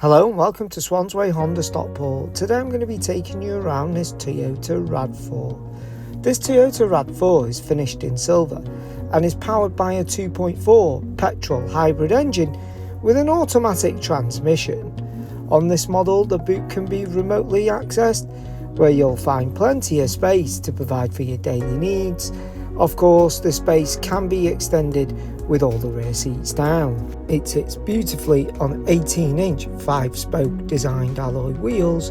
Hello and welcome to Swansway Honda Stockport. Today I'm going to be taking you around this Toyota Rav4. This Toyota Rav4 is finished in silver and is powered by a 2.4 Petrol hybrid engine with an automatic transmission. On this model, the boot can be remotely accessed, where you'll find plenty of space to provide for your daily needs. Of course, the space can be extended with all the rear seats down. It sits beautifully on 18-inch 5-spoke designed alloy wheels,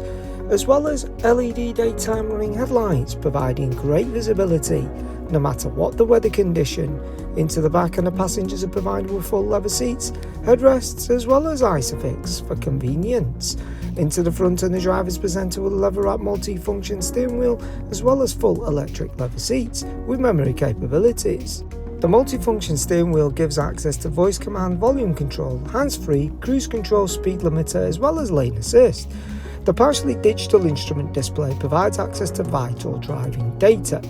as well as LED daytime running headlights, providing great visibility no matter what the weather condition. Into the back, and the passengers are provided with full leather seats, headrests, as well as Isofix for convenience. Into the front, and the driver is presented with a leather-wrapped multi-function steering wheel, as well as full electric leather seats with memory capabilities. The multi-function steering wheel gives access to voice command, volume control, hands-free, cruise control, speed limiter, as well as lane assist. The partially digital instrument display provides access to vital driving data,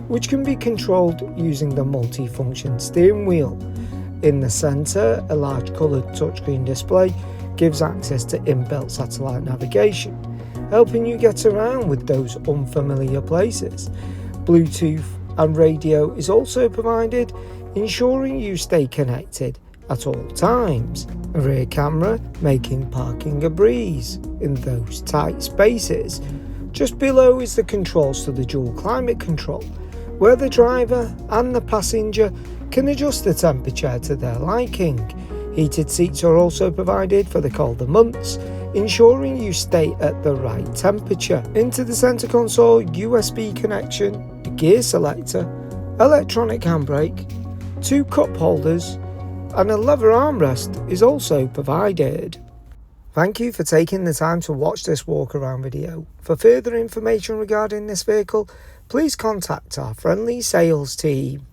which can be controlled using the multi-function steering wheel. In the centre, a large coloured touchscreen display gives access to inbuilt satellite navigation, helping you get around with those unfamiliar places. Bluetooth and radio is also provided, ensuring you stay connected at all times. A rear camera making parking a breeze in those tight spaces. Just below is the controls to the dual climate control, where the driver and the passenger can adjust the temperature to their liking. Heated seats are also provided for the colder months, ensuring you stay at the right temperature. Into the centre console, USB connection, the gear selector, electronic handbrake, 2 cup holders, and a leather armrest is also provided. Thank you for taking the time to watch this walk around video. For further information regarding this vehicle, please contact our friendly sales team.